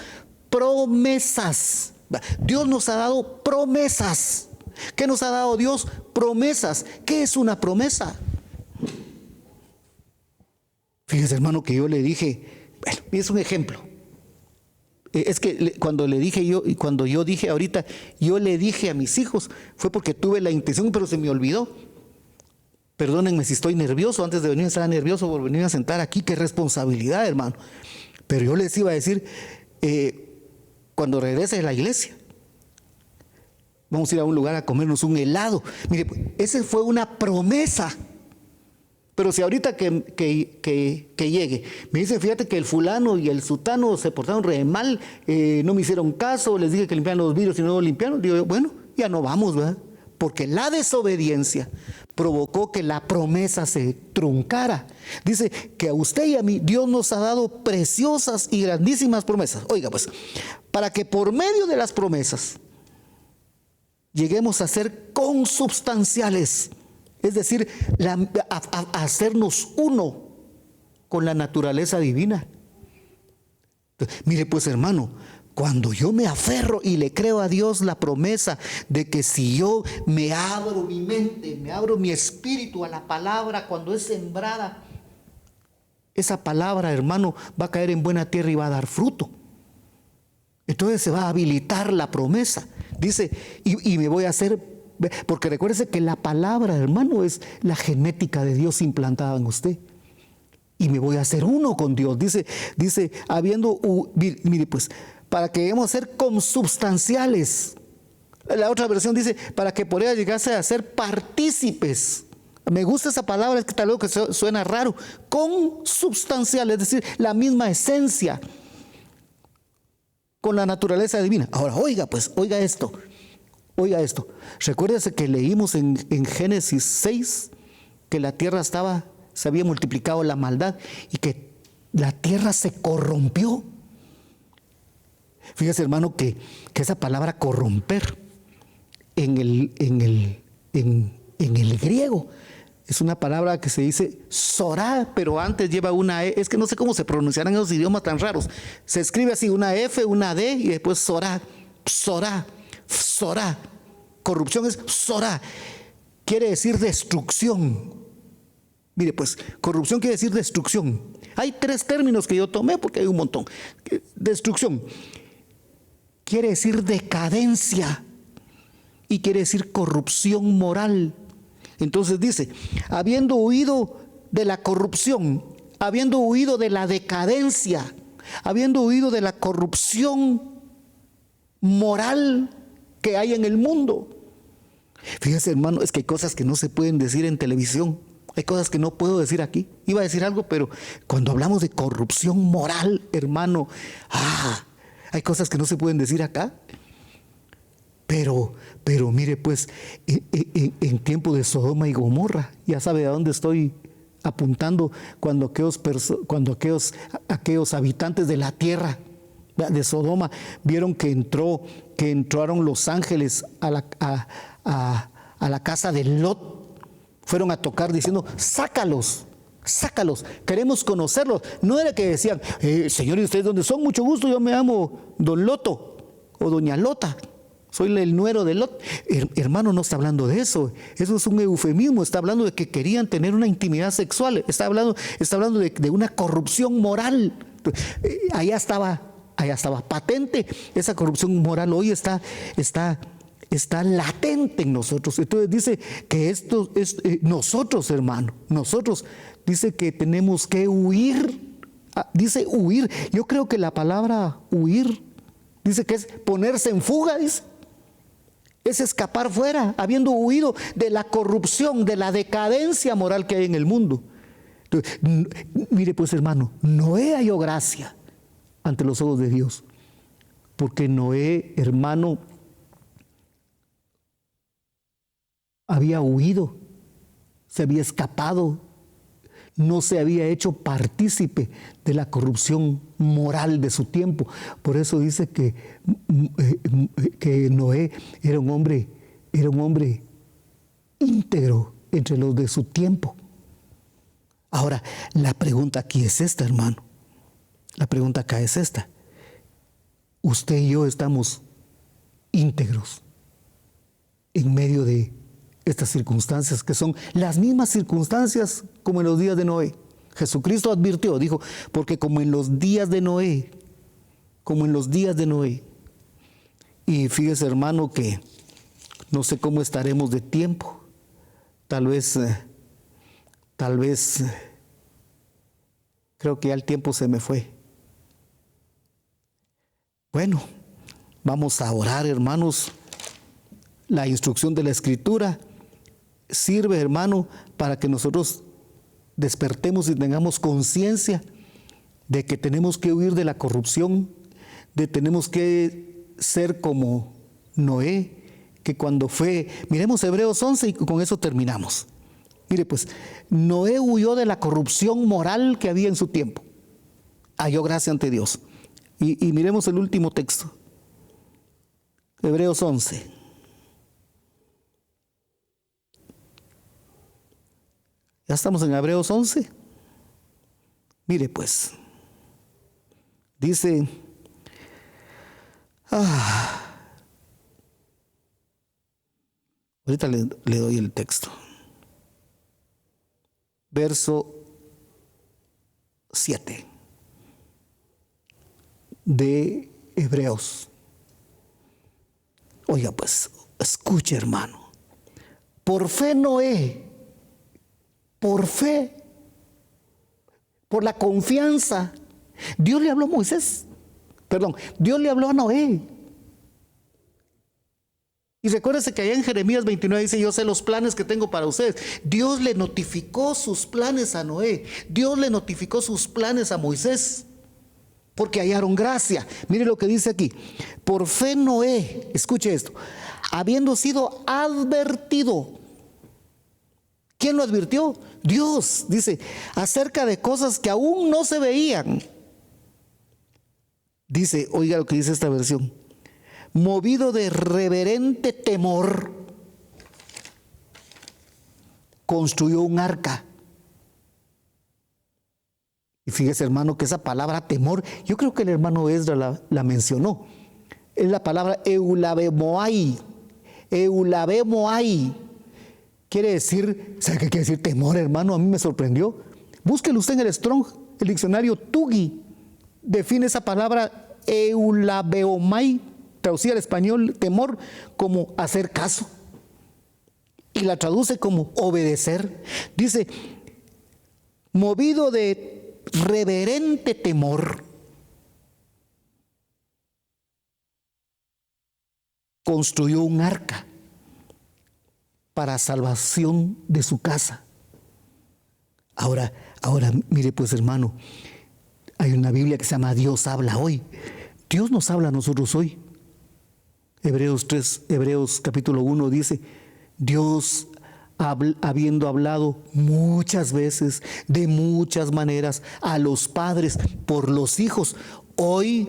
promesas. Dios nos ha dado promesas. ¿Qué nos ha dado Dios? Promesas. ¿Qué es una promesa? Fíjese, hermano, que yo le dije, bueno, es un ejemplo. Es que cuando yo dije ahorita, yo le dije a mis hijos, fue porque tuve la intención, pero se me olvidó. Perdónenme si estoy nervioso. Antes de venir estaba nervioso por venir a sentar aquí. Qué responsabilidad, hermano. Pero yo les iba a decir, cuando regrese de la iglesia, vamos a ir a un lugar a comernos un helado. Mire, esa fue una promesa. Pero si ahorita que llegue me dice: fíjate que el fulano y el sutano se portaron re mal, no me hicieron caso, les dije que limpiaran los vidrios y no lo limpiaron, digo, bueno, ya no vamos, ¿verdad? Porque la desobediencia provocó que la promesa se truncara. Dice que a usted y a mí Dios nos ha dado preciosas y grandísimas promesas. Oiga, pues, para que por medio de las promesas lleguemos a ser consubstanciales, es decir, a hacernos uno con la naturaleza divina. Mire, pues, hermano, cuando yo me aferro y le creo a Dios la promesa de que si yo me abro mi mente, me abro mi espíritu a la palabra, cuando es sembrada, esa palabra, hermano, va a caer en buena tierra y va a dar fruto. Entonces se va a habilitar la promesa. Dice, y me voy a hacer... Porque recuérdese que la palabra, hermano, es la genética de Dios implantada en usted. Y me voy a hacer uno con Dios. Dice, mire, pues, para que lleguemos a ser consubstanciales. La otra versión dice, para que por ella llegase a ser partícipes. Me gusta esa palabra, es que tal vez que suena raro. Consubstancial, es decir, la misma esencia con la naturaleza divina. Ahora, oiga esto. Oiga esto, recuérdese que leímos en Génesis 6 que la tierra se había multiplicado la maldad y que la tierra se corrompió. Fíjese, hermano, que esa palabra corromper en el griego es una palabra que se dice sorá, pero antes lleva una E. Es que no sé cómo se pronunciarán esos idiomas tan raros. Se escribe así, una F, una D y después sorá, sorá, sorá. Corrupción es sorá. Quiere decir destrucción. Mire, pues, corrupción quiere decir destrucción. Hay 3 términos que yo tomé porque hay un montón. Destrucción quiere decir decadencia y quiere decir corrupción moral. Entonces dice, habiendo huido de la corrupción, habiendo huido de la decadencia, habiendo huido de la corrupción moral que hay en el mundo. Fíjese, hermano, es que hay cosas que no se pueden decir en televisión. Hay cosas que no puedo decir aquí. Iba a decir algo, pero cuando hablamos de corrupción moral, hermano, hay cosas que no se pueden decir acá. Pero mire, pues, en tiempo de Sodoma y Gomorra, ya sabe a dónde estoy apuntando, cuando aquellos habitantes de la tierra de Sodoma vieron que entraron los ángeles a la casa de Lot. Fueron a tocar diciendo, sácalos, queremos conocerlos. No era que decían, señor, ¿y ustedes dónde son? Mucho gusto, yo me llamo Don Loto o Doña Lota, soy el nuero de Lot. Hermano, no está hablando de eso. Eso es un eufemismo. Está hablando de que querían tener una intimidad sexual. Está hablando de una corrupción moral. Allá estaba patente esa corrupción moral. Hoy está latente en nosotros. Entonces dice que esto es nosotros, hermano, dice que tenemos que huir. Dice huir. Yo creo que la palabra huir dice que es ponerse en fuga, dice. Es escapar fuera, habiendo huido de la corrupción, de la decadencia moral que hay en el mundo. Entonces, mire pues, hermano, Noé halló gracia ante los ojos de Dios, porque Noé, hermano, había huido, se había escapado, no se había hecho partícipe de la corrupción moral de su tiempo. Por eso dice que Noé era un hombre íntegro entre los de su tiempo. Ahora, la pregunta aquí es esta, hermano. La pregunta acá es esta. Usted y yo estamos íntegros en medio de estas circunstancias, que son las mismas circunstancias como en los días de Noé. Jesucristo advirtió, dijo, porque como en los días de Noé, y fíjese, hermano, que no sé cómo estaremos de tiempo. Tal vez creo que ya el tiempo se me fue. Bueno, vamos a orar, hermanos. La instrucción de la Escritura sirve, hermano, para que nosotros despertemos y tengamos conciencia de que tenemos que huir de la corrupción, de tenemos que ser como Noé, que cuando miremos Hebreos 11 y con eso terminamos. Mire pues, Noé huyó de la corrupción moral que había en su tiempo, halló gracia ante Dios. Y miremos el último texto, Hebreos 11. Ya estamos en Hebreos 11. Mire pues, dice, ahorita le doy el texto. Verso 7 de Hebreos. Oiga pues, escuche, hermano. Por fe Noé, por fe, por la confianza, Dios le habló a Dios le habló a Noé. Y recuérdese que allá en Jeremías 29 dice, yo sé los planes que tengo para ustedes. Dios le notificó sus planes a Noé. Dios le notificó sus planes a Moisés, porque hallaron gracia. Mire lo que dice aquí. Por fe Noé, escuche esto, habiendo sido advertido. ¿Quién lo advirtió? Dios, dice, acerca de cosas que aún no se veían. Dice, oiga lo que dice esta versión, movido de reverente temor, construyó un arca. Y fíjese, hermano, que esa palabra temor, yo creo que el hermano Esdras la mencionó. Es la palabra eulabemoai. Eulabemoai. Quiere decir, ¿sabe qué quiere decir temor, hermano? A mí me sorprendió. Búsquelo usted en el Strong, el diccionario Tugi. Define esa palabra eulabeomai, traducida al español, temor, como hacer caso. Y la traduce como obedecer. Dice, movido de reverente temor, construyó un arca para salvación de su casa. Ahora, mire pues, hermano, hay una Biblia que se llama Dios habla hoy. Dios nos habla a nosotros hoy. Hebreos capítulo 1 dice, Dios habiendo hablado muchas veces, de muchas maneras, a los padres por los hijos, hoy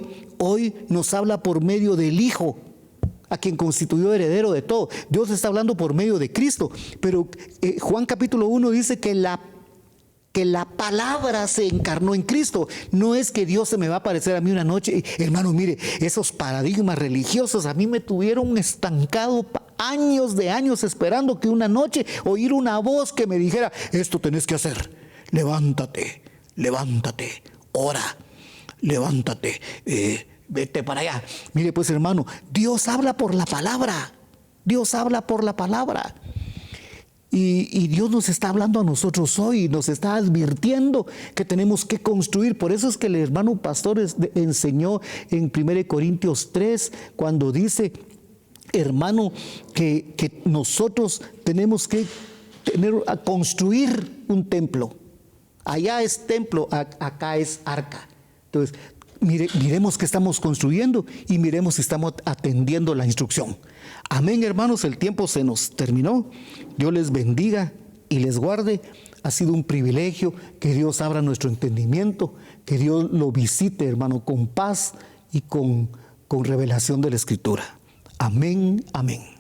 nos habla por medio del Hijo, a quien constituyó heredero de todo. Dios está hablando por medio de Cristo, pero Juan capítulo 1 dice que la palabra se encarnó en Cristo. No es que Dios se me va a aparecer a mí una noche. Hermano, mire, esos paradigmas religiosos a mí me tuvieron estancado años de años esperando que una noche oír una voz que me dijera, esto tenés que hacer, levántate, ora, levántate, vete para allá. Mire pues, hermano, Dios habla por la palabra. Y Dios nos está hablando a nosotros hoy, nos está advirtiendo que tenemos que construir. Por eso es que el hermano pastor enseñó en 1 Corintios 3, cuando dice, hermano, que nosotros tenemos que construir un templo. Allá es templo, acá es arca. Entonces, miremos que estamos construyendo y miremos si estamos atendiendo la instrucción. Amén, hermanos, el tiempo se nos terminó. Dios les bendiga y les guarde. Ha sido un privilegio que Dios abra nuestro entendimiento, que Dios lo visite, hermano, con paz y con revelación de la Escritura. Amén, amén.